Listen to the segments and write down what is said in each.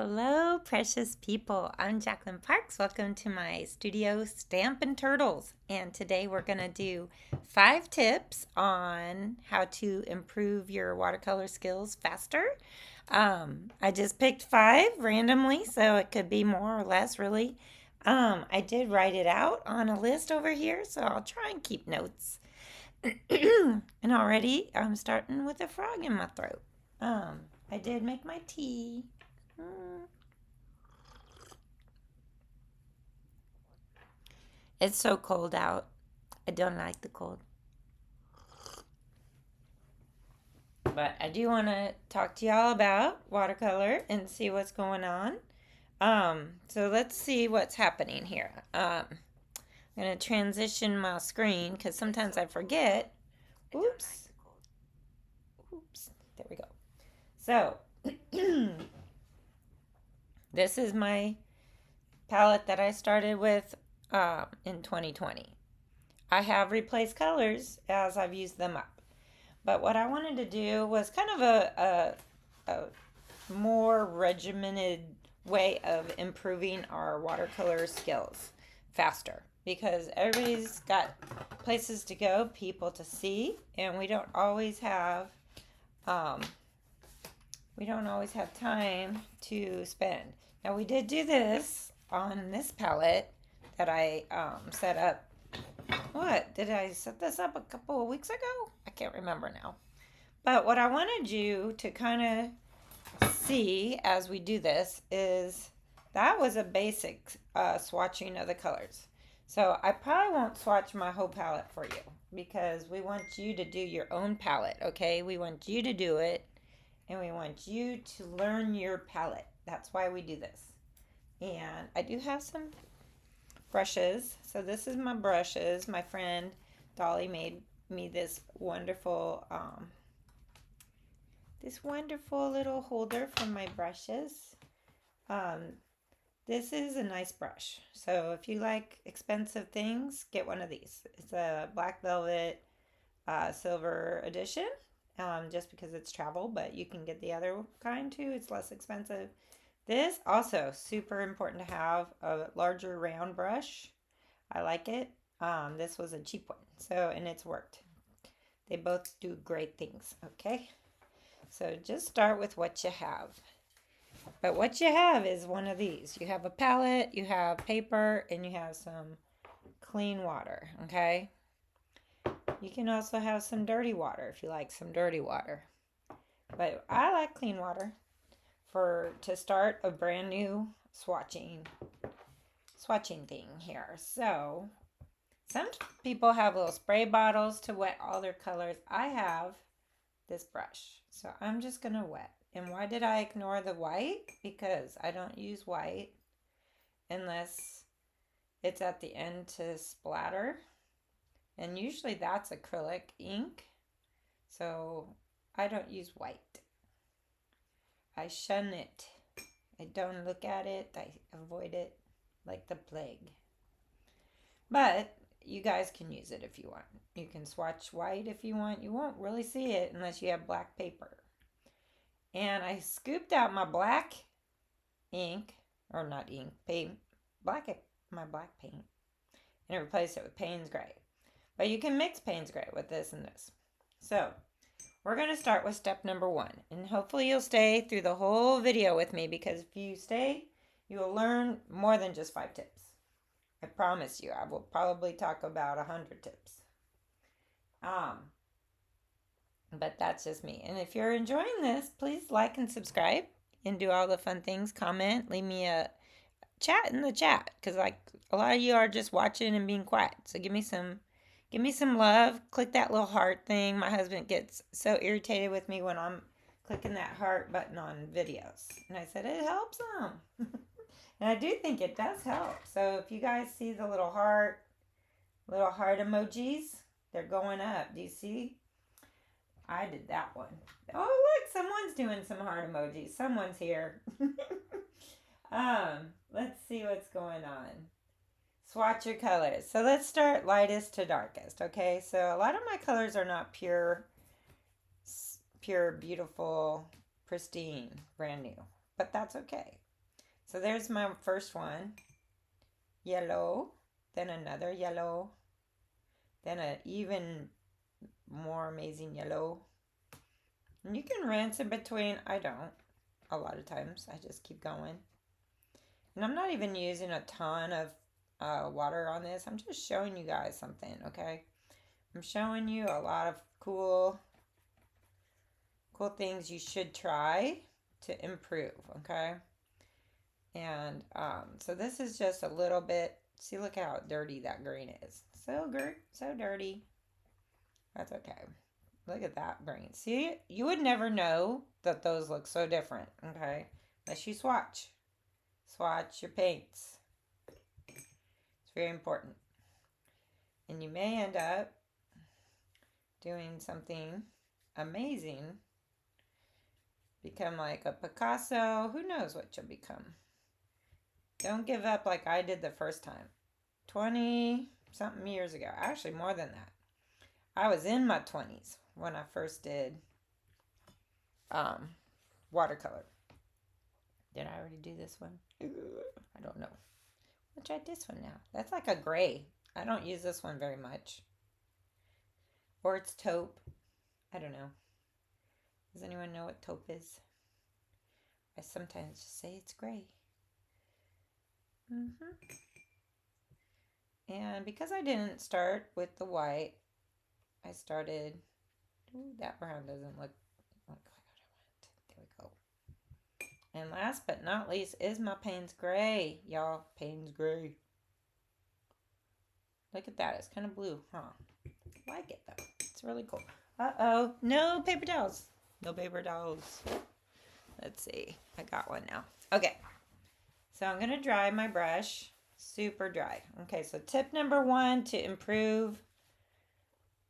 Hello, precious people. I'm Jacqueline Parks. Welcome to my studio, Stampin' Turtles. And today we're going to do 5 tips on how to improve your watercolor skills faster. I just picked 5 randomly, so it could be more or less, really. I did write it out on a list over here, so I'll try and keep notes. And already I'm starting with a frog in my throat. I did make my tea. It's so cold out. I don't like the cold. But I do want to talk to y'all about watercolor and see what's going on. So let's see what's happening here. I'm going to transition my screen because sometimes I forget. Oops. Oops. There we go. So, this is my palette that I started with in 2020. I have replaced colors as I've used them up. But what I wanted to do was kind of a more regimented way of improving our watercolor skills faster. Because everybody's got places to go, people to see, and we don't always have time to spend. Now we did do this on this palette that I set up. What? Did I set this up a couple of weeks ago? I can't remember now. But what I wanted you to kind of see as we do this is that was a basic swatching of the colors. So I probably won't swatch my whole palette for you because we want you to do your own palette, okay? We want you to do it and we want you to learn your palette. That's why we do this. And I do have some brushes. So this is my brushes. My friend Dolly made me this wonderful little holder for my brushes. This is a nice brush. So if you like expensive things, get one of these. It's a black velvet silver edition. Just because it's travel, but you can get the other kind too. It's less expensive. This also super important to have a larger round brush. I like it. This was a cheap one, so and it's worked. They both do great things. Okay, so just start with what you have. But what you have is one of these. You have a palette, you have paper, and you have some clean water. Okay. You can also have some dirty water if you like some dirty water. But I like clean water to start a brand new swatching thing here. So some people have little spray bottles to wet all their colors. I have this brush. So I'm just going to wet. And why did I ignore the white? Because I don't use white unless it's at the end to splatter. And usually that's acrylic ink. So I don't use white. I shun it. I don't look at it. I avoid it like the plague. But you guys can use it if you want. You can swatch white if you want. You won't really see it unless you have black paper. And I scooped out my black ink, or not ink, paint, my black paint, and replaced it with Payne's Gray. But you can mix Payne's Gray with this and this. So we're going to start with step number 1. And hopefully you'll stay through the whole video with me because if you stay, you will learn more than just 5 tips. I promise you, I will probably talk about 100 tips. But that's just me. And if you're enjoying this, please like and subscribe and do all the fun things. Comment, leave me a chat in the chat because like a lot of you are just watching and being quiet. So give me some love. Click that little heart thing. My husband gets so irritated with me when I'm clicking that heart button on videos. And I said, it helps him. And I do think it does help. So if you guys see the little heart emojis, they're going up. Do you see? I did that one. Oh, look, someone's doing some heart emojis. Someone's here. Let's see what's going on. Swatch your colors. So let's start lightest to darkest, okay? So a lot of my colors are not pure, beautiful, pristine, brand new. But that's okay. So there's my first one. Yellow, then another yellow, then an even more amazing yellow. And you can rinse in between. I don't. A lot of times. I just keep going. And I'm not even using a ton of water on this. I'm just showing you guys something, okay? I'm showing you a lot of cool things you should try to improve, okay? And so this is just a little bit. See, look how dirty that green is. So dirty. That's okay. Look at that green. See, you would never know that those look so different, okay? Unless you swatch. Swatch your paints. It's very important. And you may end up doing something amazing. Become like a Picasso. Who knows what you'll become. Don't give up like I did the first time. 20-something years ago. Actually, more than that. I was in my 20s when I first did watercolor. Did I already do this one? I don't know. I'll try this one now. That's like a gray. I don't use this one very much. Or it's taupe. I don't know. Does anyone know what taupe is? I sometimes just say it's gray. And because I didn't start with the white, I started. Ooh, that brown doesn't look like what I want. There we go. And last but not least is my Payne's Gray, y'all. Payne's Gray. Look at that. It's kind of blue, huh? I like it, though. It's really cool. Uh-oh. No paper towels. No paper towels. Let's see. I got one now. Okay. So I'm going to dry my brush. Super dry. Okay, so tip number 1 to improve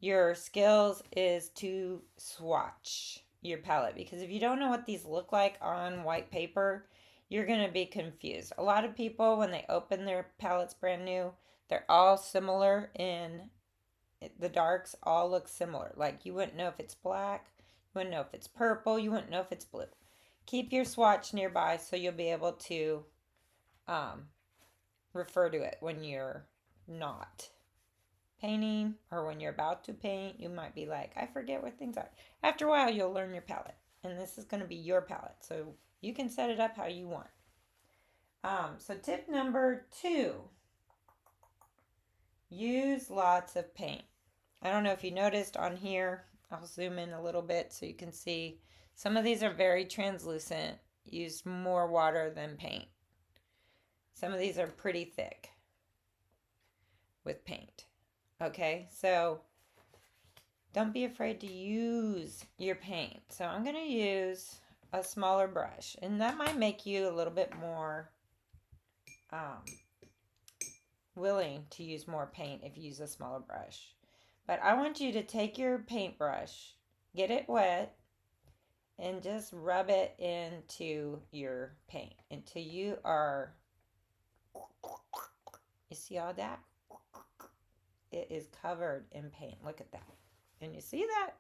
your skills is to swatch your palette, because if you don't know what these look like on white paper, you're going to be confused. A lot of people, when they open their palettes brand new, they're all similar in the darks, all look similar. Like you wouldn't know if it's black, you wouldn't know if it's purple, you wouldn't know if it's blue. Keep your swatch nearby so you'll be able to refer to it when you're not painting, or when you're about to paint. You might be like, I forget what things are. After a while, you'll learn your palette, and this is going to be your palette, so you can set it up how you want. So tip number 2, use lots of paint. I don't know if you noticed on here, I'll zoom in a little bit so you can see. Some of these are very translucent, use more water than paint. Some of these are pretty thick with paint. Okay, so don't be afraid to use your paint. So I'm going to use a smaller brush, and that might make you a little bit more willing to use more paint if you use a smaller brush. But I want you to take your paintbrush, get it wet, and just rub it into your paint until you are, you see all that? It is covered in paint. Look at that. And you see that?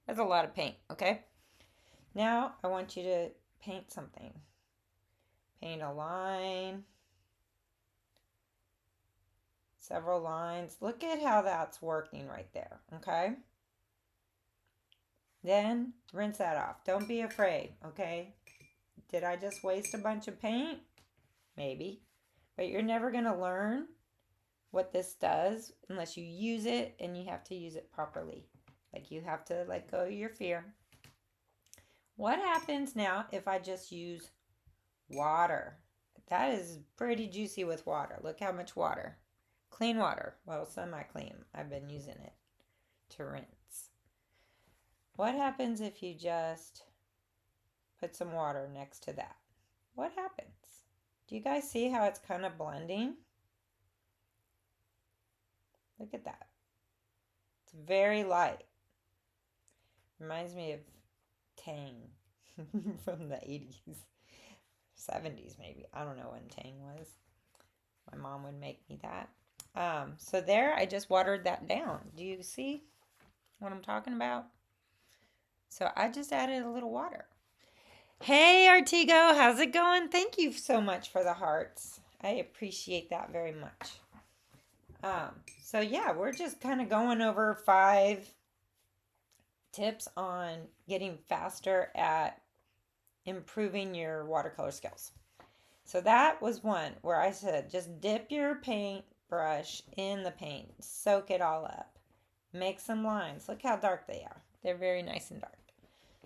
That's a lot of paint, okay? Now I want you to paint something. Paint a line. Several lines. Look at how that's working right there, okay? Then rinse that off. Don't be afraid, okay? Did I just waste a bunch of paint? Maybe. But you're never going to learn what this does unless you use it, and you have to use it properly. Like, you have to let go of your fear. What happens now if I just use water? That is pretty juicy with water. Look how much water. Clean water. Well, semi-clean. I've been using it to rinse. What happens if you just put some water next to that? What happens? Do you guys see how it's kind of blending? Look at that. It's very light. Reminds me of Tang from the 80s, 70s maybe. I don't know when Tang was. My mom would make me that. So there, I just watered that down. Do you see what I'm talking about? So I just added a little water. Hey, Artigo, how's it going? Thank you so much for the hearts. I appreciate that very much. So yeah, we're just kind of going over 5 tips on getting faster at improving your watercolor skills. So that was one where I said just dip your paintbrush in the paint, soak it all up, make some lines. Look how dark they are. They're very nice and dark.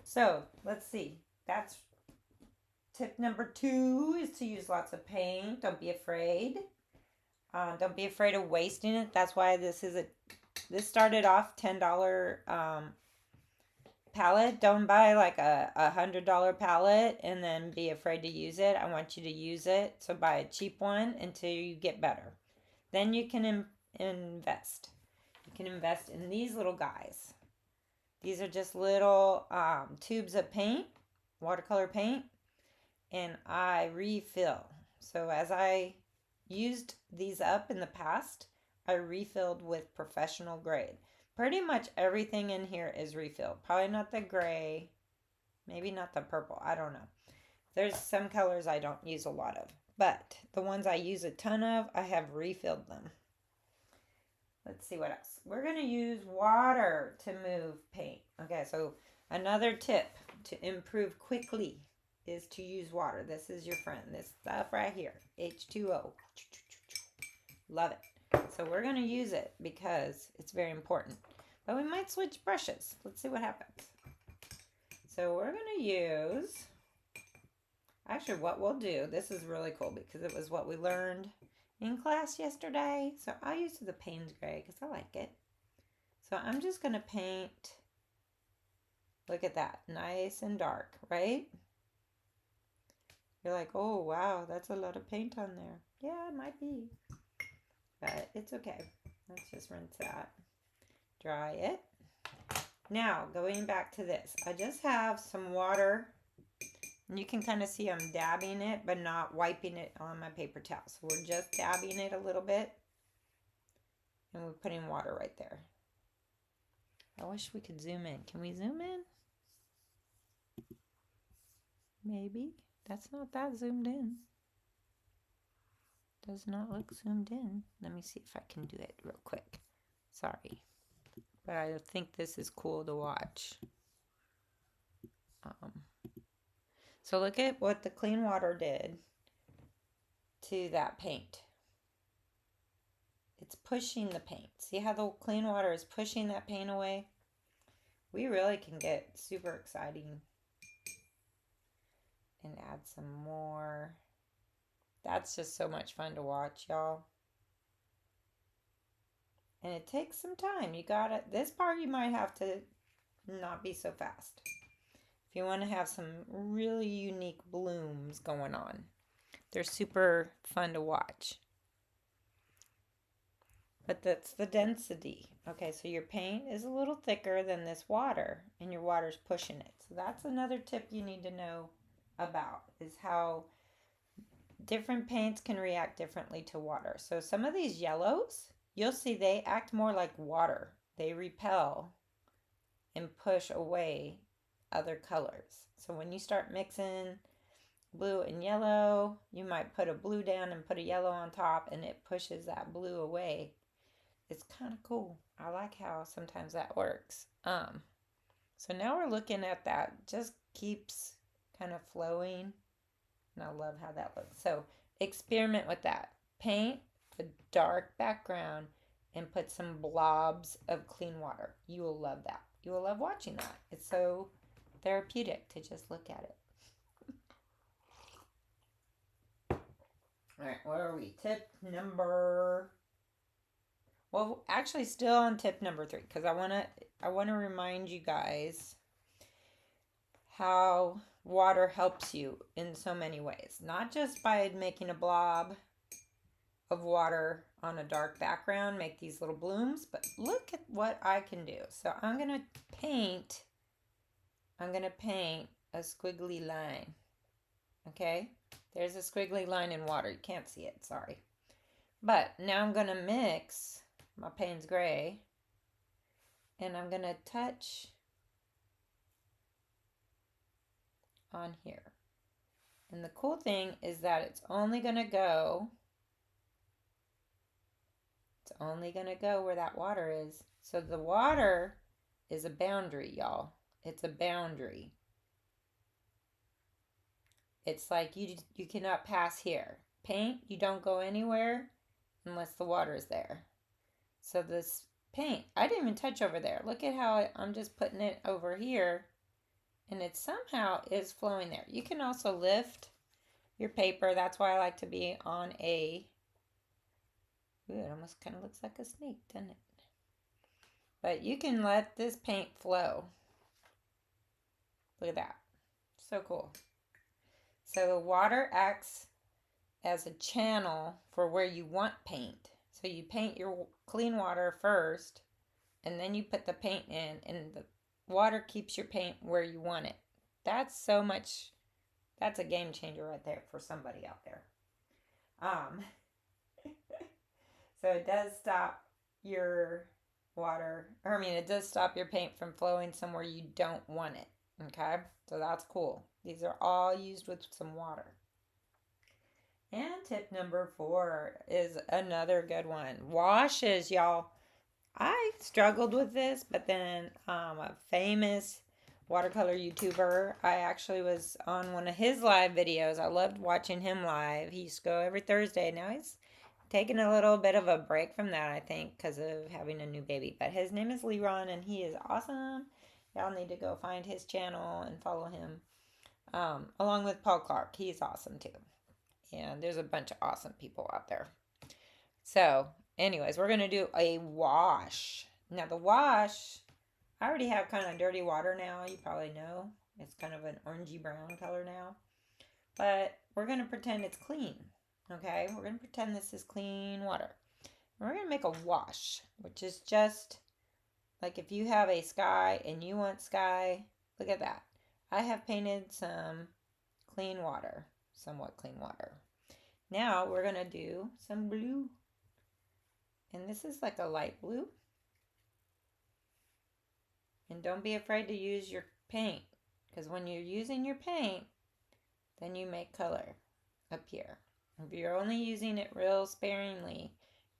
So let's see. That's tip number 2 is to use lots of paint. Don't be afraid. Don't be afraid of wasting it. That's why this started off $10 palette. Don't buy like a $100 palette and then be afraid to use it. I want you to use it. So buy a cheap one until you get better. Then you can invest. You can invest in these little guys. These are just little tubes of paint, watercolor paint, and I refill. So as I used these up in the past, I refilled with professional grade. Pretty much everything in here is refilled. Probably not the gray, maybe not the purple, I don't know. There's some colors I don't use a lot of, but the ones I use a ton of, I have refilled them. Let's see what else. We're going to use water to move paint. Okay, so another tip to improve quickly is to use water. This is your friend. This stuff right here, H2O. Love it. So we're going to use it because it's very important. But we might switch brushes. Let's see what happens. So we're going to use, actually what we'll do, this is really cool because it was what we learned in class yesterday. So I'll use the Payne's Gray because I like it. So I'm just going to paint, look at that, nice and dark, right? You're like, oh wow, that's a lot of paint on there. Yeah, it might be, but it's okay. Let's just rinse that, dry it. Now, going back to this, I just have some water, and you can kind of see I'm dabbing it, but not wiping it on my paper towel. So we're just dabbing it a little bit, and we're putting water right there. I wish we could zoom in. Can we zoom in? Maybe. That's not that zoomed in. Does not look zoomed in. Let me see if I can do it real quick. Sorry. But I think this is cool to watch. So look at what the clean water did to that paint. It's pushing the paint. See how the clean water is pushing that paint away? We really can get super exciting and add some more. That's just so much fun to watch, y'all. And it takes some time. You gotta, this part you might have to not be so fast. If you want to have some really unique blooms going on. They're super fun to watch. But that's the density. Okay, so your paint is a little thicker than this water, and your water's pushing it. So that's another tip you need to know about, is how different paints can react differently to water. So some of these yellows, you'll see they act more like water. They repel and push away other colors. So when you start mixing blue and yellow, you might put a blue down and put a yellow on top, and it pushes that blue away. It's kind of cool. I like how sometimes that works. So now we're looking at that. Just keeps kind of flowing. And I love how that looks. So experiment with that. Paint a dark background and put some blobs of clean water. You will love that. You will love watching that. It's so therapeutic to just look at it. All right, where are we? Tip number... Well, actually still on tip number 3, because I want to remind you guys how water helps you in so many ways. Not just by making a blob of water on a dark background, make these little blooms, but look at what I can do. So I'm going to paint a squiggly line. Okay? There's a squiggly line in water. You can't see it, sorry. But now I'm going to mix my Payne's Gray, and I'm going to touch on here. And the cool thing is that it's only going to go where that water is. So the water is a boundary, y'all. It's a boundary. It's like you cannot pass here. Paint, you don't go anywhere unless the water is there. So this paint, I didn't even touch over there. Look at how I'm just putting it over here, and it somehow is flowing there. You can also lift your paper. That's why I like to be on a, ooh, it almost kind of looks like a snake, doesn't it? But you can let this paint flow. Look at that. So cool. So the water acts as a channel for where you want paint. So you paint your clean water first, and then you put the paint in, and the water keeps your paint where you want it. That's a game changer right there for somebody out there. So it does stop your it does stop your paint from flowing somewhere you don't want it. Okay, so that's cool. These are all used with some water. And tip number 4 is another good one. Washes, y'all. I struggled with this, but then a famous watercolor YouTuber, I actually was on one of his live videos. I loved watching him live. He used to go every Thursday. Now he's taking a little bit of a break from that, I think, because of having a new baby. But his name is Leron, and he is awesome. Y'all need to go find his channel and follow him. Along with Paul Clark. He's awesome too. And there's a bunch of awesome people out there. So, anyways, we're going to do a wash. Now, the wash, I already have kind of dirty water now. You probably know. It's kind of an orangey brown color now. But we're going to pretend it's clean. Okay? We're going to pretend this is clean water. And we're going to make a wash, which is just like if you have a sky and you want sky, look at that. I have painted some clean water, somewhat clean water. Now we're going to do some blue. And this is like a light blue. And don't be afraid to use your paint, because when you're using your paint, then you make color up here. If you're only using it real sparingly,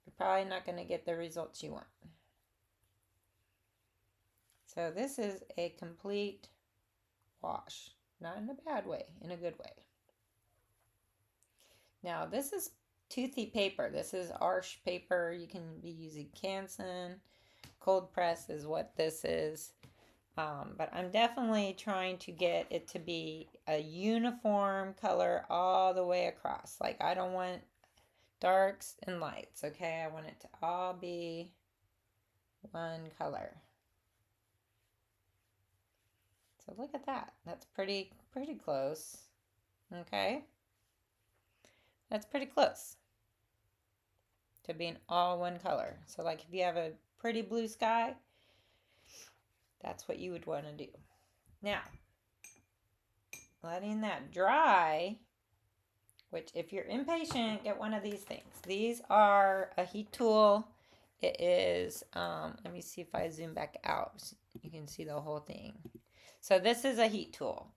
you're probably not going to get the results you want. So this is a complete wash. Not in a bad way, in a good way. Now this is toothy paper. This is Arch paper. You can be using Canson. Cold press is what this is. But I'm definitely trying to get it to be a uniform color all the way across. Like, I don't want darks and lights, okay? I want it to all be one color. So look at that. That's pretty close. Okay? That's pretty close to being all one color. So like if you have a pretty blue sky, that's what you would want to do. Now, letting that dry, which if you're impatient, get one of these things. These are a heat tool. It is, let me see if I zoom back out. You can see the whole thing. So this is a heat tool.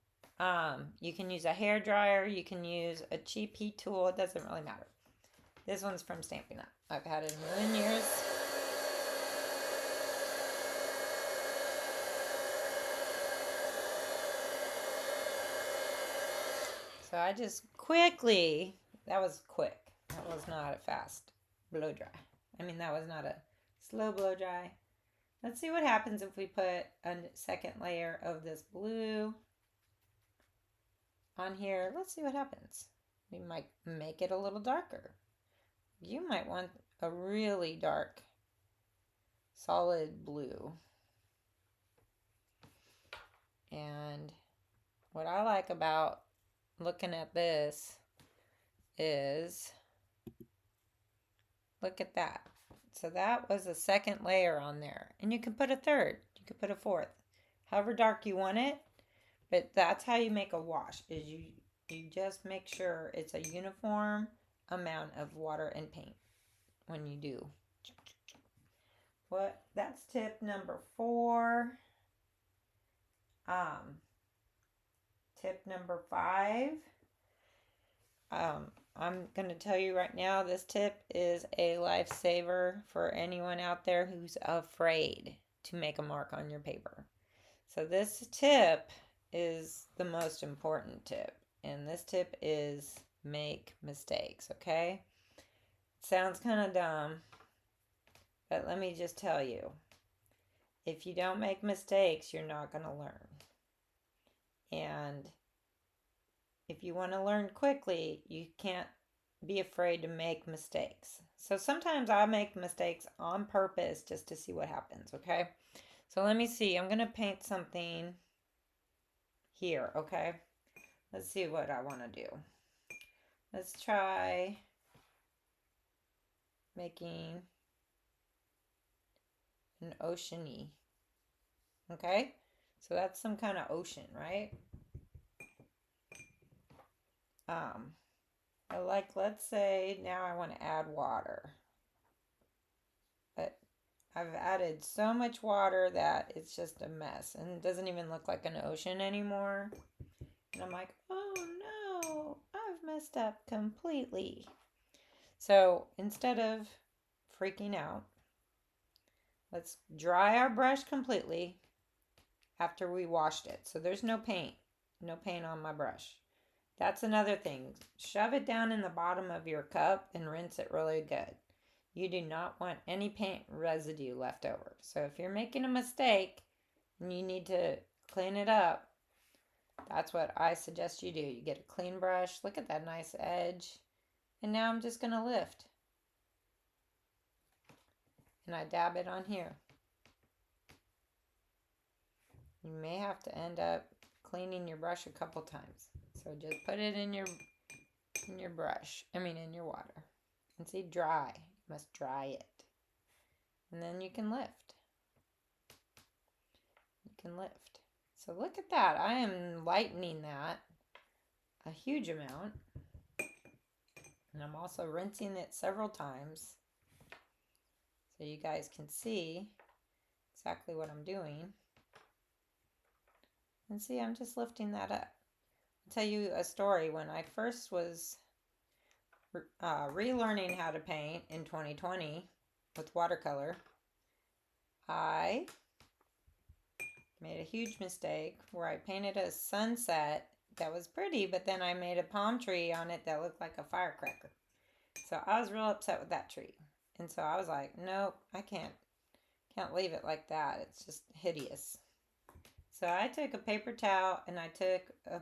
You can use a hair dryer. You can use a cheap heat tool. It doesn't really matter. This one's from Stampin' Up. I've had it a million years. So I just quickly, that was quick. That was not a fast blow dry. I mean, that was not a slow blow dry. Let's see what happens if we put a second layer of this blue on here. Let's see what happens. We might make it a little darker. You might want a really dark, solid blue. And what I like about looking at this is, look at that. So that was a second layer on there. And you can put a third. You could put a fourth. However dark you want it. But that's how you make a wash, is you just make sure it's a uniform amount of water and paint when you do. That's tip number 4. Tip number 5. I'm going to tell you right now, this tip is a lifesaver for anyone out there who's afraid to make a mark on your paper. So this tip is the most important tip. And this tip is make mistakes, okay? It sounds kind of dumb, but let me just tell you. If you don't make mistakes, you're not going to learn. And if you want to learn quickly, you can't be afraid to make mistakes. So sometimes I make mistakes on purpose just to see what happens, okay? So let me see. I'm going to paint something here, okay? Let's see what I want to do. Let's try making an ocean-y, okay? So that's some kind of ocean, right? Let's say now I want to add water. But I've added so much water that it's just a mess. And it doesn't even look like an ocean anymore. And I'm like, oh no, I've messed up completely. So instead of freaking out, let's dry our brush completely after we washed it. So there's no paint on my brush. That's another thing. Shove it down in the bottom of your cup and rinse it really good. You do not want any paint residue left over. So if you're making a mistake and you need to clean it up, that's what I suggest you do. You get a clean brush. Look at that nice edge. And now I'm just going to lift. And I dab it on here. You may have to end up cleaning your brush a couple times. So just put it in your brush. In your water. And see, dry. You must dry it. And then you can lift. You can lift. So look at that. I am lightening that a huge amount. And I'm also rinsing it several times so you guys can see exactly what I'm doing. And see, I'm just lifting that up. I'll tell you a story. When I first was relearning how to paint in 2020 with watercolor, I made a huge mistake where I painted a sunset that was pretty, but then I made a palm tree on it that looked like a firecracker. So I was real upset with that tree. And so I was like, nope, I can't leave it like that. It's just hideous. So I took a paper towel and I took a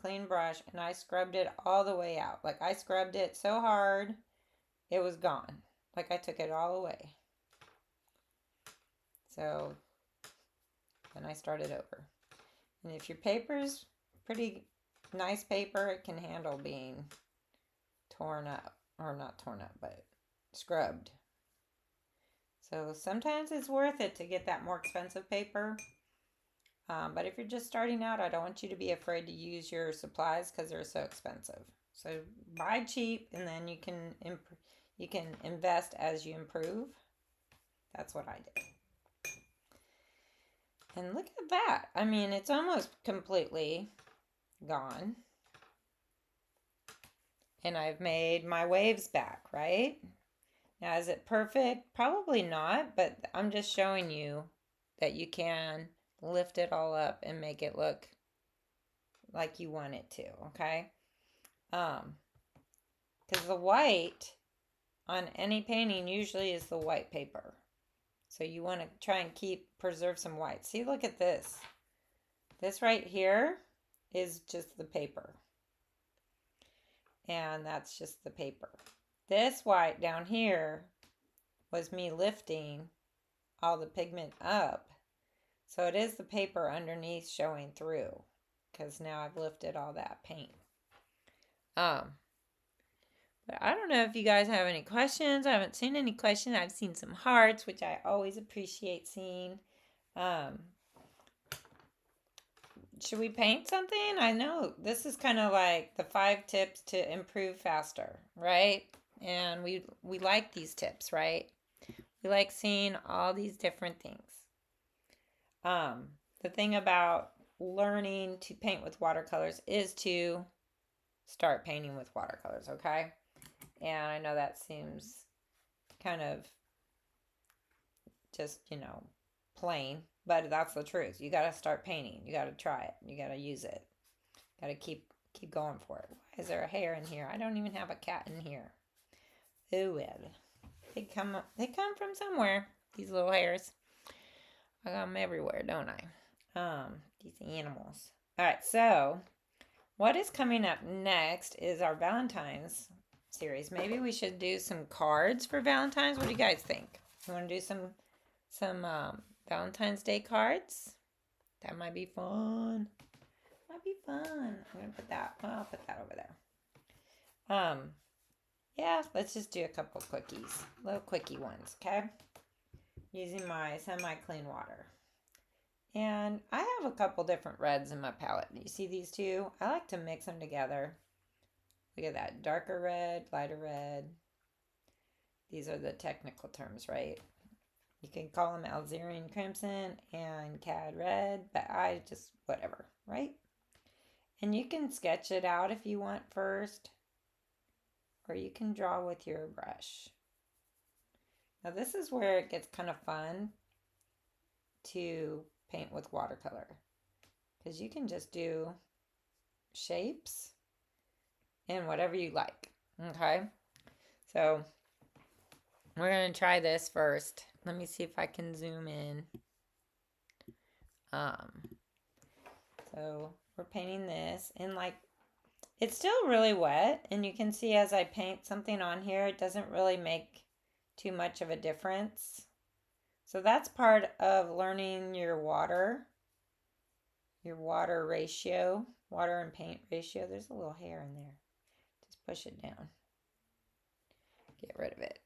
clean brush and I scrubbed it all the way out. Like I scrubbed it so hard, it was gone. Like I took it all away. So then I started over. And if your paper's pretty nice paper, it can handle being torn up. Or not torn up, but scrubbed. So sometimes it's worth it to get that more expensive paper. But if you're just starting out, I don't want you to be afraid to use your supplies because they're so expensive. So buy cheap, and then you can invest as you improve. That's what I did. And look at that. It's almost completely gone. And I've made my waves back, right? Now, is it perfect? Probably not, but I'm just showing you that you can lift it all up and make it look like you want it to, okay? Because the white on any painting usually is the white paper. So you want to try and preserve some white. See, look at this. This right here is just the paper. And that's just the paper. This white down here was me lifting all the pigment up. So it is the paper underneath showing through, because now I've lifted all that paint. But I don't know if you guys have any questions. I haven't seen any questions. I've seen some hearts, which I always appreciate seeing. Should we paint something? I know this is kind of like the 5 tips to improve faster, right? And we like these tips, right? We like seeing all these different things. The thing about learning to paint with watercolors is to start painting with watercolors, okay? And I know that seems kind of just, plain, but that's the truth. You got to start painting. You got to try it. You got to use it. Got to keep going for it. Why is there a hair in here? I don't even have a cat in here. Oh well. They come from somewhere. These little hairs. I got them everywhere, don't I? These animals. All right, so what is coming up next is our Valentine's series. Maybe we should do some cards for Valentine's. What do you guys think? You want to do some Valentine's Day cards? That might be fun. Might be fun. I'm gonna put that. Well, I'll put that over there. Yeah, let's just do a couple quickies, little quickie ones, okay? Using my semi-clean water. And I have a couple different reds in my palette. You see these two? I like to mix them together. Look at that, darker red, lighter red. These are the technical terms, right? You can call them Algerian crimson and cad red, but I just, whatever, right? And you can sketch it out if you want first, or you can draw with your brush. Now this is where it gets kind of fun to paint with watercolor, because you can just do shapes and whatever you like, okay? So we're going to try this first. Let me see if I can zoom in. So we're painting this, and like, it's still really wet, and you can see as I paint something on here, it doesn't really make too much of a difference. So that's part of learning your water ratio, water and paint ratio. There's a little hair in there. Just push it down. Get rid of it.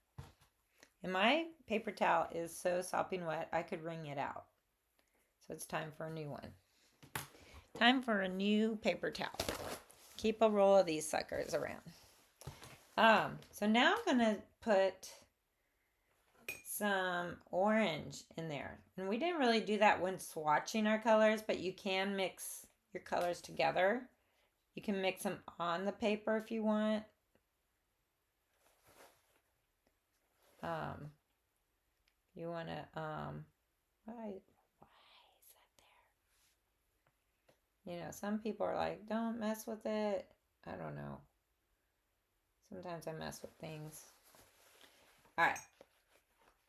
And my paper towel is so sopping wet, I could wring it out. So it's time for a new one. Time for a new paper towel. Keep a roll of these suckers around. So now I'm going to put some orange in there. And we didn't really do that when swatching our colors, but you can mix your colors together. You can mix them on the paper if you want. You want to, why is that there? Some people are like, don't mess with it. I don't know. Sometimes I mess with things. All right.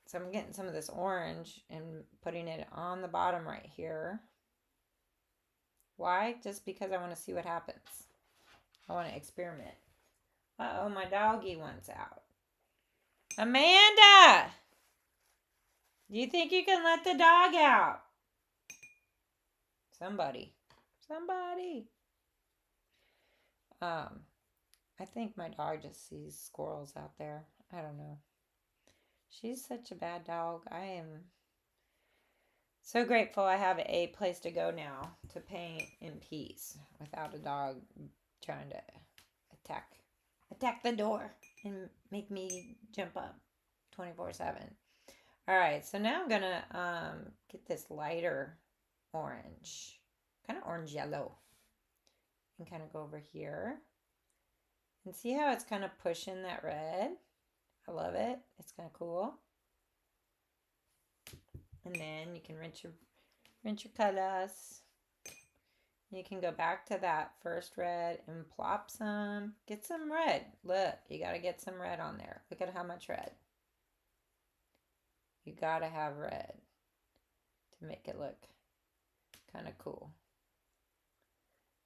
So I'm getting some of this orange and putting it on the bottom right here. Why? Just because I want to see what happens. I want to experiment. Uh-oh, my doggy wants out. Amanda! Do you think you can let the dog out? Somebody. I think my dog just sees squirrels out there. I don't know. She's such a bad dog. I am so grateful I have a place to go now to paint in peace without a dog trying to attack the door and make me jump up 24/7. All right, so now I'm gonna get this lighter orange, kind of orange yellow, and kind of go over here and see how it's kind of pushing that red. I love it. It's kind of cool. And then you can rinse your colors. You can go back to that first red and plop some. Get some red. Look, you got to get some red on there. Look at how much red. You got to have red to make it look kind of cool.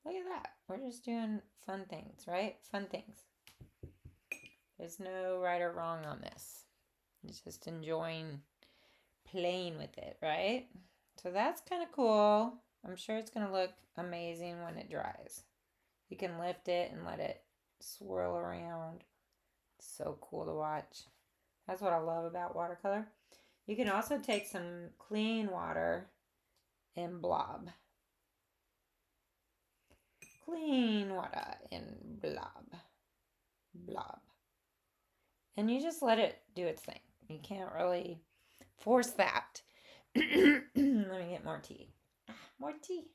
Look at that. We're just doing fun things, right? Fun things. There's no right or wrong on this. It's just enjoying playing with it, right? So that's kind of cool. I'm sure it's going to look amazing when it dries. You can lift it and let it swirl around. It's so cool to watch. That's what I love about watercolor. You can also take some clean water and blob. Clean water and blob. And you just let it do its thing. You can't really force that. Let me get more tea. More tea.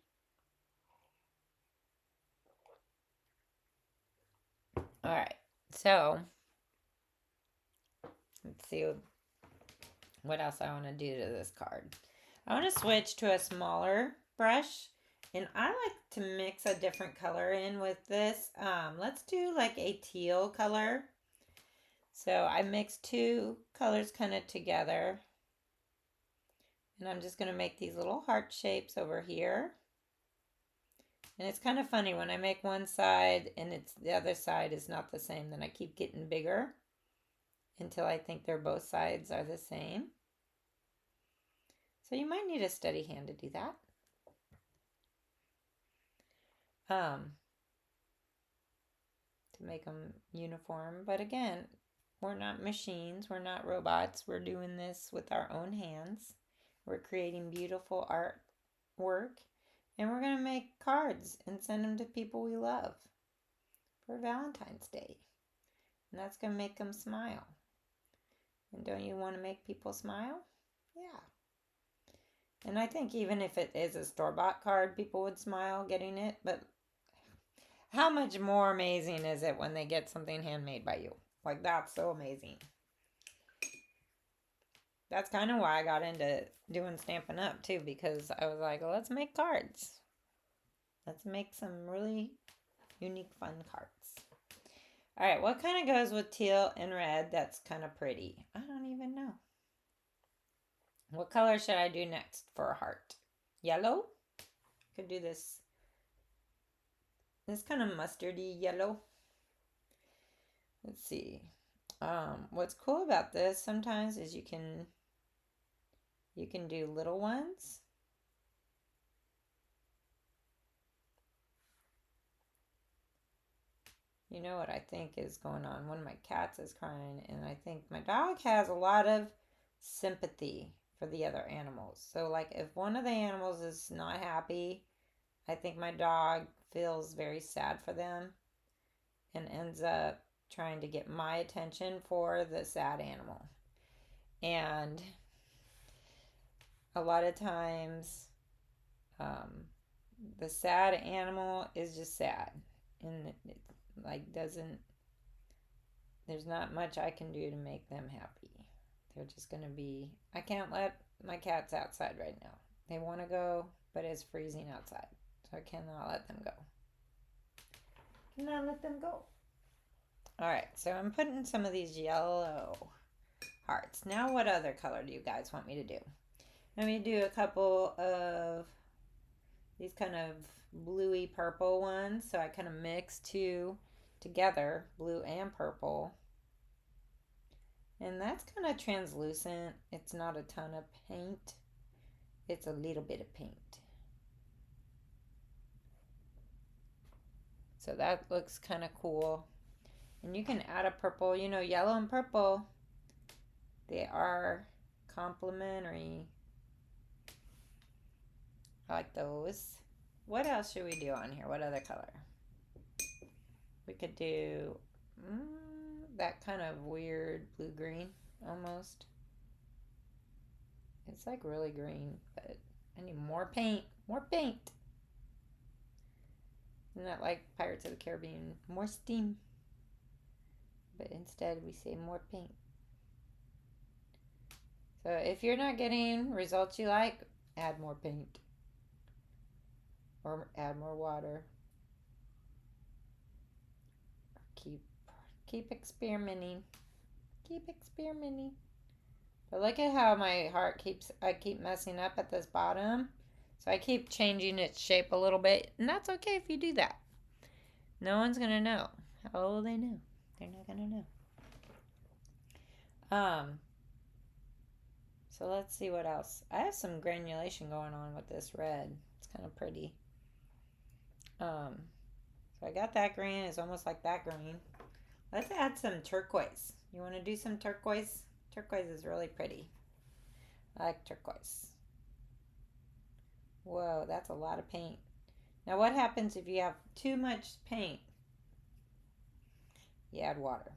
All right, so let's see what else I want to do to this card. I want to switch to a smaller brush, and I like to mix a different color in with this. Let's do like a teal color. So I mixed two colors kind of together, and I'm just going to make these little heart shapes over here. And it's kind of funny when I make one side and the other side is not the same, then I keep getting bigger until I think they're both sides are the same. So you might need a steady hand to do that. To make them uniform. But again, we're not machines, we're not robots. We're doing this with our own hands. We're creating beautiful artwork, and we're going to make cards and send them to people we love for Valentine's Day. And that's going to make them smile. And don't you want to make people smile? Yeah. And I think even if it is a store-bought card, people would smile getting it. But how much more amazing is it when they get something handmade by you? Like, that's so amazing. That's kind of why I got into doing Stampin' Up! Too, because I was like, well, let's make cards. Let's make some really unique, fun cards. All right, what kind of goes with teal and red that's kind of pretty? I don't even know. What color should I do next for a heart? Yellow? Could do this kind of mustardy yellow. Let's see. What's cool about this sometimes is you can do little ones. You know what I think is going on? One of my cats is crying, and I think my dog has a lot of sympathy for the other animals. So like if one of the animals is not happy, I think my dog feels very sad for them and ends up trying to get my attention for the sad animal. And a lot of times, the sad animal is just sad, and it like doesn't. There's not much I can do to make them happy. They're just gonna be. I can't let my cats outside right now. They want to go, but it's freezing outside, so I cannot let them go. Cannot let them go. All right, so I'm putting some of these yellow hearts. Now, what other color do you guys want me to do? Let me do a couple of these kind of bluey purple ones. So I kind of mix two together, blue and purple. And that's kind of translucent. It's not a ton of paint. It's a little bit of paint. So that looks kind of cool. And you can add a purple. You know, yellow and purple, they are complementary. I like those. What else should we do on here? What other color? We could do that kind of weird blue-green almost. It's like really green, but I need more paint. More paint. Isn't that like Pirates of the Caribbean? More steam. But instead we say more paint. So if you're not getting results you like, add more paint. Or add more water. Keep experimenting. Keep experimenting. But look at how my heart I keep messing up at this bottom. So I keep changing its shape a little bit. And that's okay if you do that. No one's going to know. How will they know? They're not going to know. So let's see what else. I have some granulation going on with this red. It's kind of pretty. So I got that green. It's almost like that green. Let's add some turquoise. You want to do some turquoise? Turquoise is really pretty. I like turquoise. Whoa, that's a lot of paint. Now what happens if you have too much paint? You add water.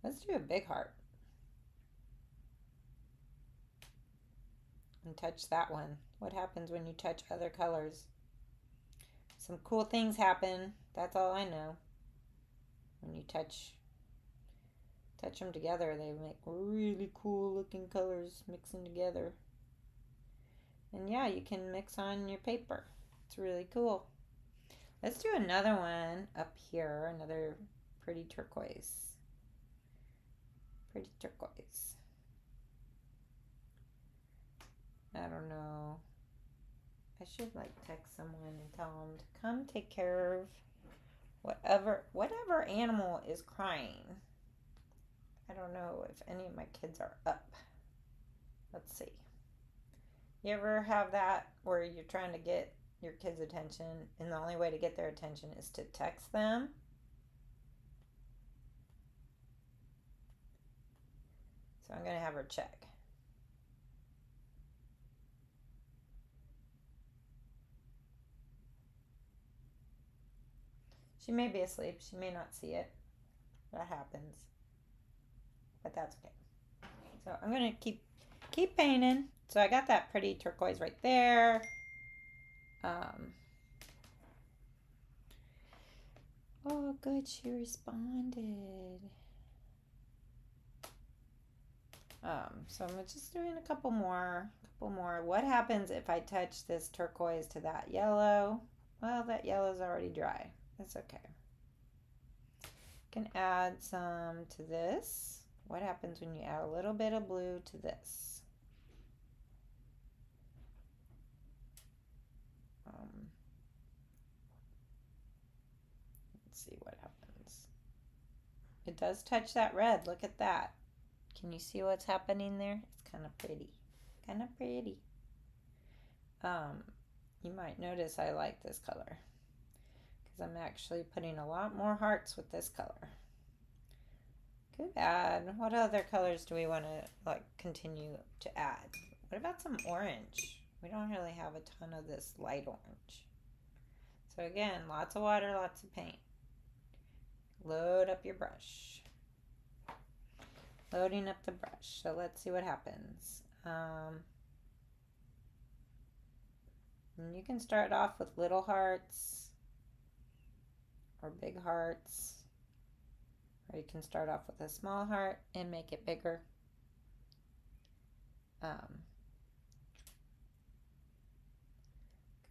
Let's do a big heart. And touch that one. What happens when you touch other colors? Some cool things happen. That's all I know. When you touch them together, they make really cool looking colors mixing together. And yeah, you can mix on your paper. It's really cool. Let's do another one up here, another pretty turquoise. Pretty turquoise. I don't know. I should like text someone and tell them to come take care of whatever animal is crying. I don't know if any of my kids are up. Let's see. You ever have that where you're trying to get your kids' attention and the only way to get their attention is to text them? So I'm going to have her check. She may be asleep. She may not see it. That happens. But that's okay. So I'm going to keep painting. So I got that pretty turquoise right there. Oh, good. She responded. So I'm just doing a couple more. What happens if I touch this turquoise to that yellow? Well, that yellow's already dry. That's okay. Can add some to this. What happens when you add a little bit of blue to this? Let's see what happens. It does touch that red. Look at that. Can you see what's happening there? It's kind of pretty. Kind of pretty. You might notice I like this color because I'm actually putting a lot more hearts with this color. Could add, what other colors do we want to like continue to add? What about some orange? We don't really have a ton of this light orange. So again, lots of water, lots of paint. Load up your brush. Loading up the brush. So let's see what happens. And you can start off with little hearts or big hearts. Or you can start off with a small heart and make it bigger. Because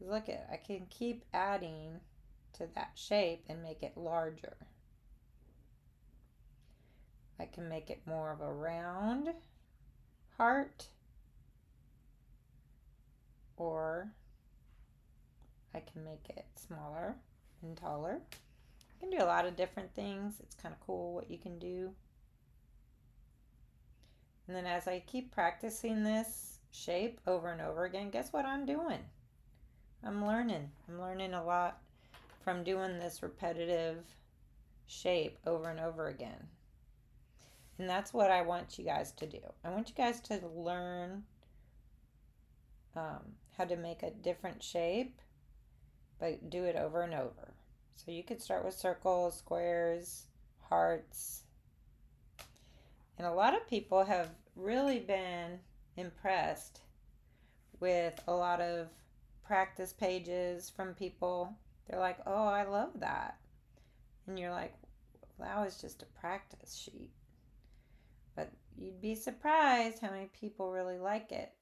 look at, I can keep adding to that shape and make it larger. I can make it more of a round heart, or I can make it smaller and taller. You can do a lot of different things. It's kind of cool what you can do. And then as I keep practicing this shape over and over again, guess what I'm doing? I'm learning. I'm learning a lot from doing this repetitive shape over and over again. And that's what I want you guys to do. I want you guys to learn how to make a different shape, but do it over and over. So you could start with circles, squares, hearts. And a lot of people have really been impressed with a lot of practice pages from people. They're like, oh, I love that. And you're like, well, that was just a practice sheet. But you'd be surprised how many people really like it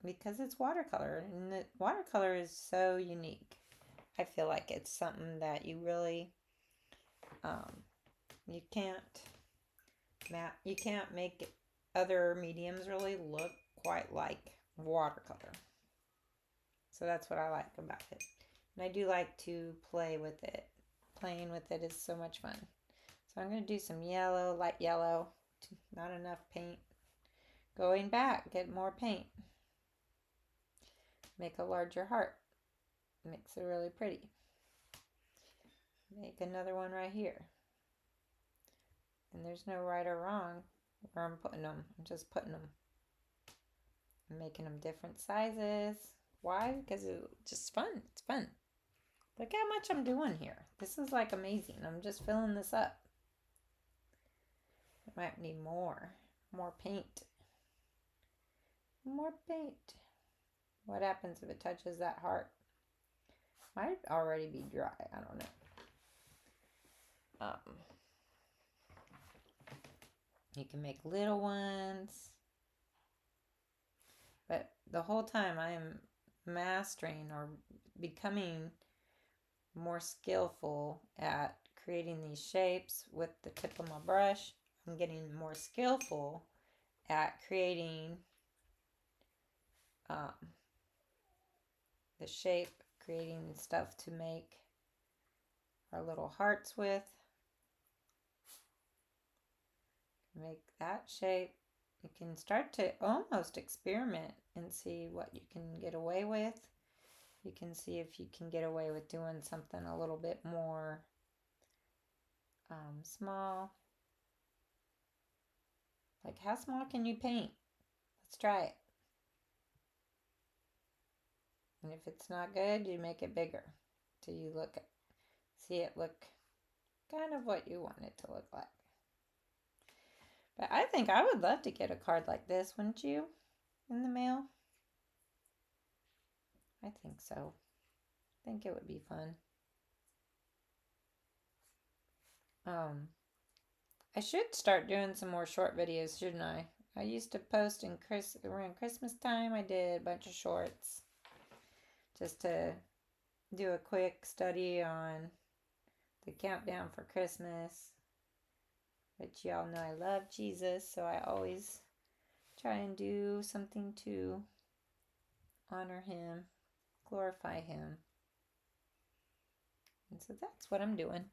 because it's watercolor. And the watercolor is so unique. I feel like it's something that you really, you can't make other mediums really look quite like watercolor. So that's what I like about it. And I do like to play with it. Playing with it is so much fun. So I'm going to do some yellow, light yellow. Not enough paint. Going back, get more paint. Make a larger heart. Makes it really pretty. Make another one right here. And there's no right or wrong where I'm putting them. I'm just putting them. I'm making them different sizes. Why? Because it's just fun. It's fun. Look how much I'm doing here. This is like amazing. I'm just filling this up. I might need more paint. More paint. What happens if it touches that heart? Might already be dry. I don't know. Um, you can make little ones. But the whole time I am mastering or becoming more skillful at creating these shapes with the tip of my brush. I'm getting more skillful at creating um, the shape, creating stuff to make our little hearts with. Make that shape. You can start to almost experiment and see what you can get away with. You can see if you can get away with doing something a little bit more small. Like, how small can you paint? Let's try it. And if it's not good, you make it bigger till you see it look kind of what you want it to look like. But I think I would love to get a card like this, wouldn't you, in the mail? I think so. I think it would be fun. I should start doing some more short videos, shouldn't I? I used to post around Christmas time. I did a bunch of shorts just to do a quick study on the countdown for Christmas. But y'all know I love Jesus, so I always try and do something to honor him, glorify him. And so that's what I'm doing.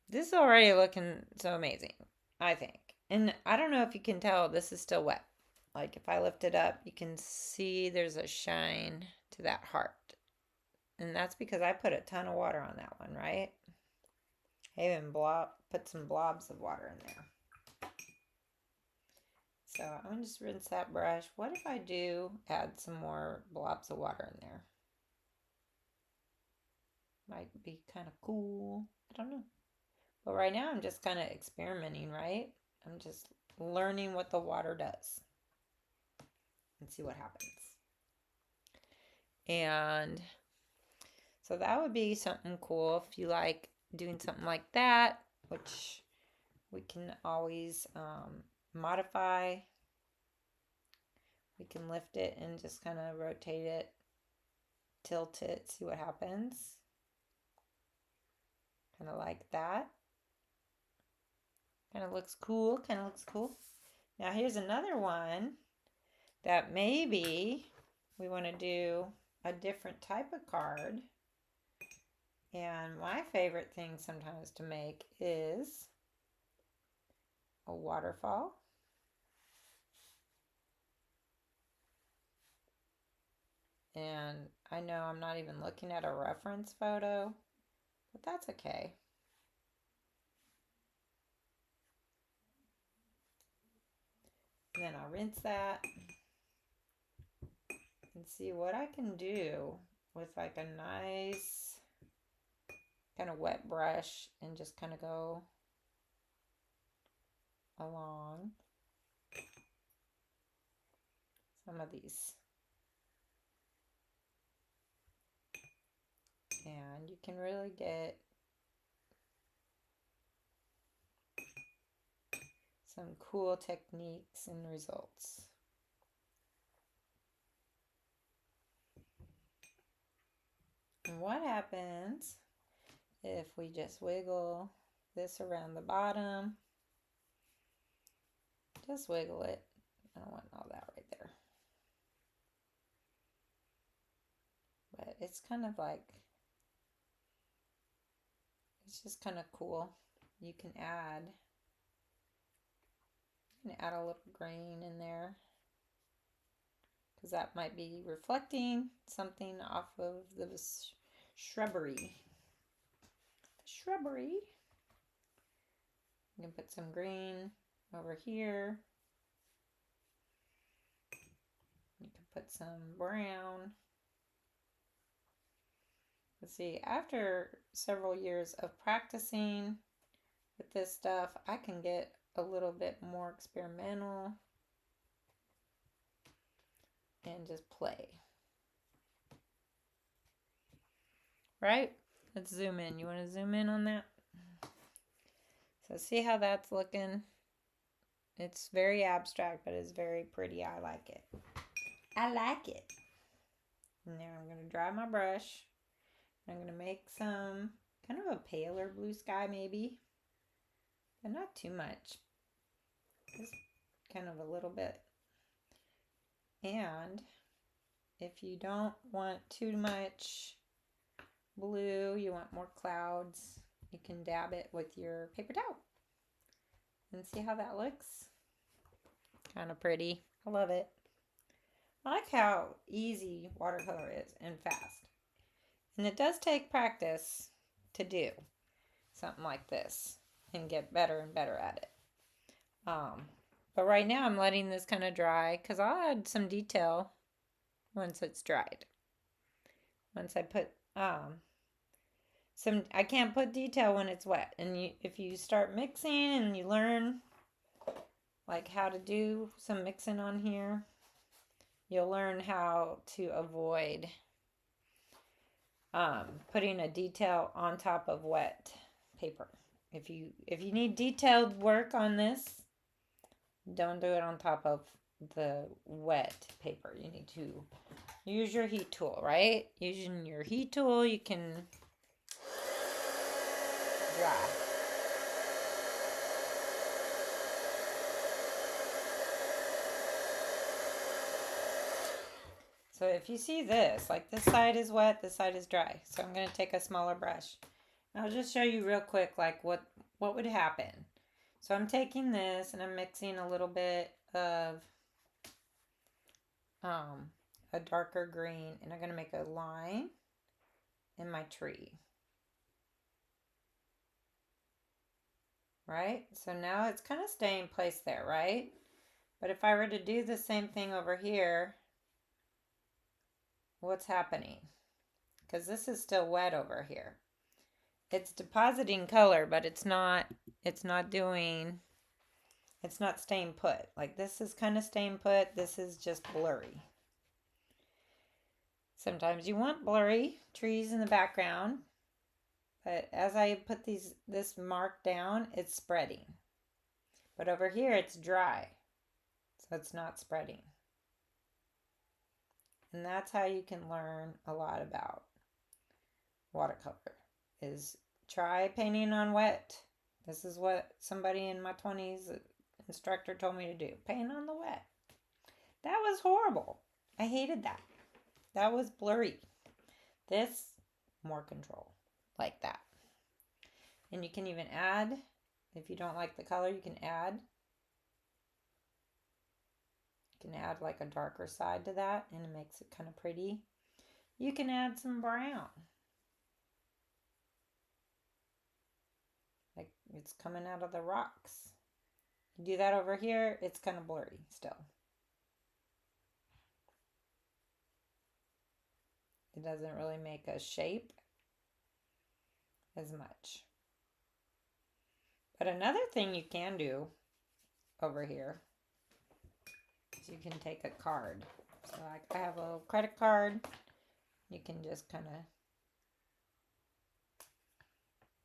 This is already looking so amazing, I think. And I don't know if you can tell, this is still wet. Like if I lift it up, you can see there's a shine to that heart. And that's because I put a ton of water on that one, right? I even put some blobs of water in there. So I'm going to just rinse that brush. What if I do add some more blobs of water in there? Might be kind of cool. I don't know. But right now I'm just kind of experimenting, right? I'm just learning what the water does and see what happens. And so that would be something cool if you like doing something like that, which we can always modify. We can lift it and just kind of rotate it, tilt it, see what happens. Kind of like that. Kind of looks cool, Now here's another one that maybe we want to do a different type of card. And my favorite thing sometimes to make is a waterfall. And I know I'm not even looking at a reference photo, but that's okay. And then I'll rinse that and see what I can do with like a nice kind of wet brush and just kind of go along some of these. And you can really get some cool techniques and results. And what happens if we just wiggle this around the bottom? Just wiggle it. I don't want all that right there. But it's kind of like, it's just kind of cool. You can add a little green in there because that might be reflecting something off of the shrubbery. You can put some green over here. You can put some brown. Let's see, after several years of practicing with this stuff, I can get a little bit more experimental and just play. Right? Let's zoom in. You want to zoom in on that? So see how that's looking? It's very abstract, but it's very pretty. I like it. I like it. Now I'm going to dry my brush. I'm going to make some kind of a paler blue sky maybe, but not too much. Just kind of a little bit. And if you don't want too much blue, you want more clouds, you can dab it with your paper towel. And see how that looks? Kind of pretty. I love it. I like how easy watercolor is and fast. And it does take practice to do something like this and get better and better at it. But right now I'm letting this kind of dry because I'll add some detail once it's dried. Once I put I can't put detail when it's wet. And if you start mixing and you learn like how to do some mixing on here, you'll learn how to avoid putting a detail on top of wet paper. If you need detailed work on this, don't do it on top of the wet paper. You need to use your heat tool, right? Using your heat tool, you can dry. So if you see this, like this side is wet, this side is dry. So I'm going to take a smaller brush. I'll just show you real quick like what would happen. So I'm taking this and I'm mixing a little bit of a darker green, and I'm going to make a line in my tree. Right? So now it's kind of staying place there, right? But if I were to do the same thing over here, what's happening? Because this is still wet over here. It's depositing color, but it's not staying put. Like this is kind of staying put. This is just blurry. Sometimes you want blurry trees in the background, but as I put this mark down, it's spreading. But over here it's dry, so it's not spreading. And that's how you can learn a lot about watercolor, is try painting on wet. This is what somebody in my 20s instructor told me to do. Paint on the wet. That was horrible. I hated that. That was blurry. This, more control, like that. And you can even add, if you don't like the color, you can add like a darker side to that, and it makes it kind of pretty. You can add some brown. Like it's coming out of the rocks. You do that over here, it's kind of blurry still. It doesn't really make a shape as much. But another thing you can do over here is you can take a card. So I have a credit card. You can just kind of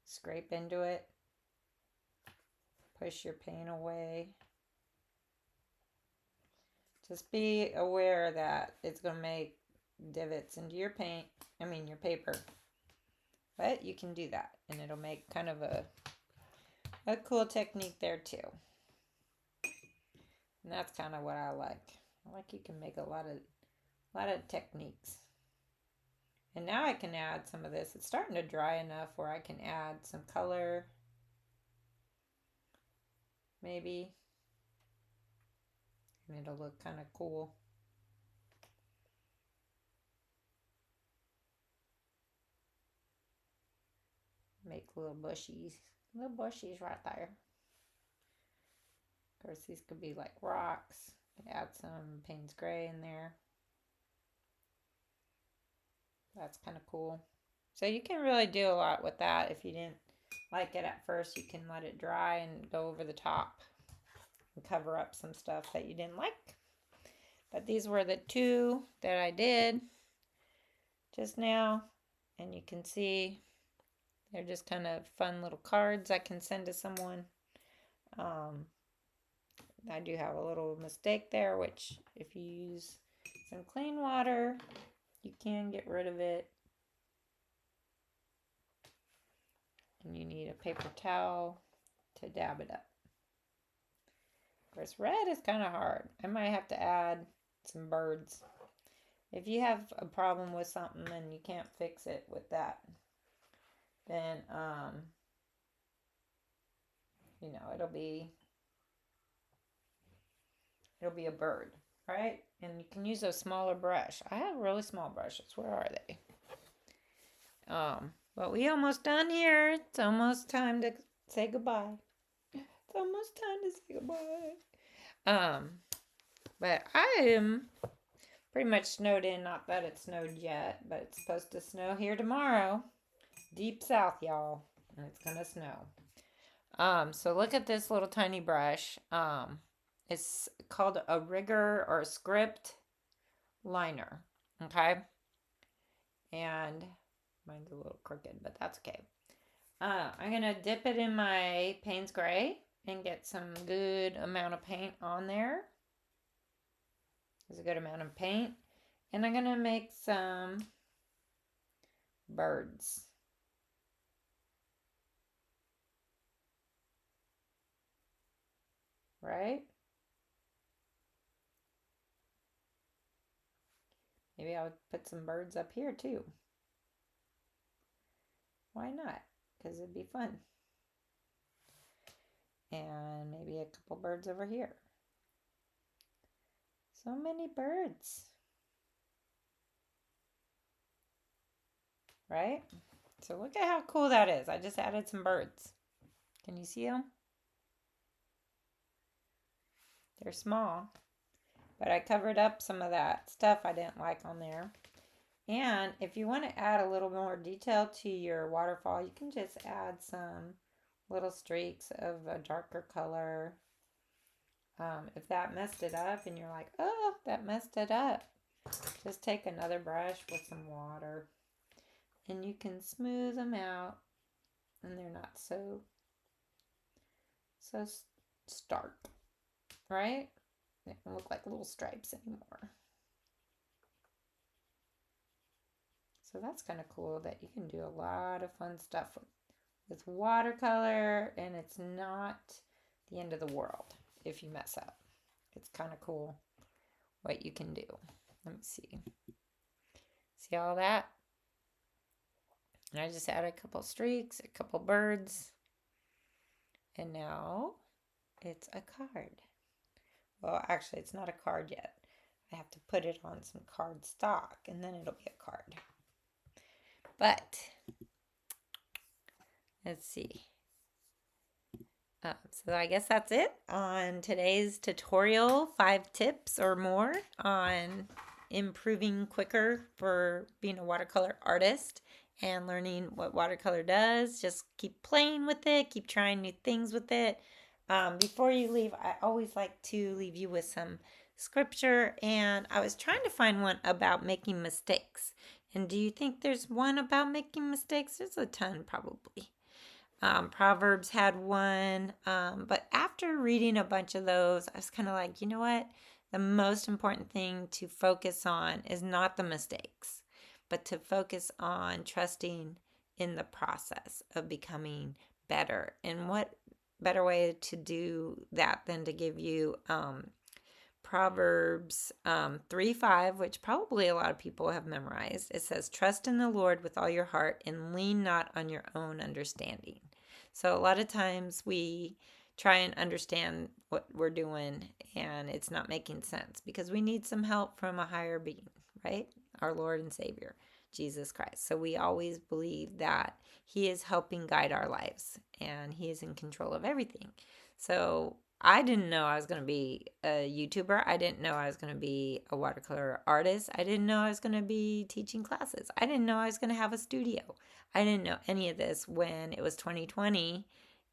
scrape into it. Push your paint away. Just be aware that it's going to make divots into your your paper. But you can do that, and it'll make kind of a cool technique there too. And that's kind of what I like. I like you can make a lot of techniques. And now I can add some of this. It's starting to dry enough where I can add some color. Maybe. And it'll look kind of cool. Make little bushies right there. Of course, these could be like rocks. Add some Payne's Gray in there. That's kind of cool. So you can really do a lot with that. If you didn't like it at first, you can let it dry and go over the top and cover up some stuff that you didn't like. But these were the two that I did just now, and you can see They're just kind of fun little cards I can send to someone. Um, I do have a little mistake there, which if you use some clean water, you can get rid of it. And you need a paper towel to dab it up. Of course, red is kind of hard. I might have to add some birds. If you have a problem with something and you can't fix it with that, then it'll be a bird, right? And you can use a smaller brush. I have really small brushes. Where are they? But we almost done here. It's almost time to say goodbye. It's almost time to say goodbye. But I am pretty much snowed in. Not that it snowed yet, but it's supposed to snow here tomorrow. Deep south, y'all. And it's gonna snow. So look at this little tiny brush. It's called a rigger or a script liner. Okay. And mine's a little crooked, but that's okay. I'm gonna dip it in my Payne's Gray and get some good amount of paint on there. There's a good amount of paint. And I'm gonna make some birds. Right? Maybe I'll put some birds up here too. Why not? Because it'd be fun. And maybe a couple birds over here. So many birds. Right? So look at how cool that is. I just added some birds. Can you see them? They're small. But I covered up some of that stuff I didn't like on there. And if you want to add a little more detail to your waterfall, you can just add some little streaks of a darker color. If that messed it up and you're like, oh, that messed it up, just take another brush with some water and you can smooth them out and they're not so stark, right? They don't look like little stripes anymore. So that's kind of cool that you can do a lot of fun stuff with watercolor, and it's not the end of the world if you mess up. It's kind of cool what you can do. Let me see. See all that? And I just added a couple streaks, a couple birds, and now it's a card. Well, actually, it's not a card yet. I have to put it on some card stock, and then it'll be a card. But let's see. So I guess that's it on today's tutorial. 5 tips or more on improving quicker for being a watercolor artist and learning what watercolor does. Just keep playing with it. Keep trying new things with it. Before you leave, I always like to leave you with some scripture. And I was trying to find one about making mistakes. And do you think there's one about making mistakes? There's a ton, probably. Proverbs had one. But after reading a bunch of those, I was kind of like, you know what? The most important thing to focus on is not the mistakes, but to focus on trusting in the process of becoming better. And what better way to do that than to give you Proverbs 3:5, which probably a lot of people have memorized. It says, trust in the Lord with all your heart and lean not on your own understanding. So a lot of times we try and understand what we're doing and it's not making sense because we need some help from a higher being, right? Our Lord and Savior, Jesus Christ. So we always believe that He is helping guide our lives and He is in control of everything. So I didn't know I was going to be a YouTuber. I didn't know I was going to be a watercolor artist. I didn't know I was going to be teaching classes. I didn't know I was going to have a studio. I didn't know any of this when it was 2020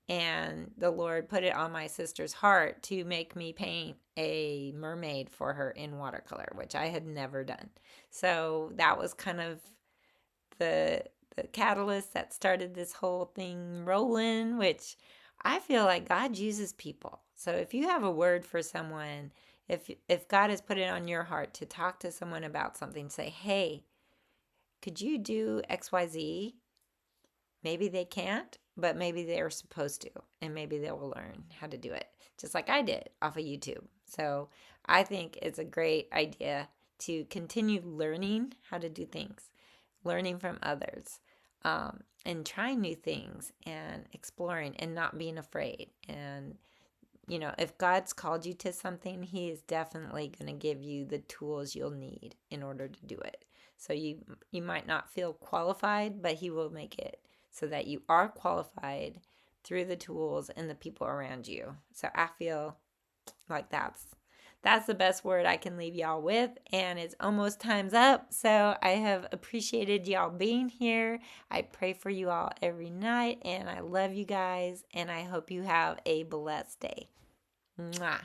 and the Lord put it on my sister's heart to make me paint a mermaid for her in watercolor, which I had never done. So that was kind of the the catalyst that started this whole thing rolling, which I feel like God uses people. So if you have a word for someone, if God has put it on your heart to talk to someone about something, say, hey, could you do XYZ? Maybe they can't, but maybe they're supposed to, and maybe they will learn how to do it, just like I did off of YouTube. So I think it's a great idea to continue learning how to do things, learning from others, and trying new things and exploring and not being afraid. And, if God's called you to something, He is definitely going to give you the tools you'll need in order to do it. So you might not feel qualified, but He will make it so that you are qualified through the tools and the people around you. So I feel like that's the best word I can leave y'all with. And it's almost time's up. So I have appreciated y'all being here. I pray for you all every night, and I love you guys, and I hope you have a blessed day. Mwah.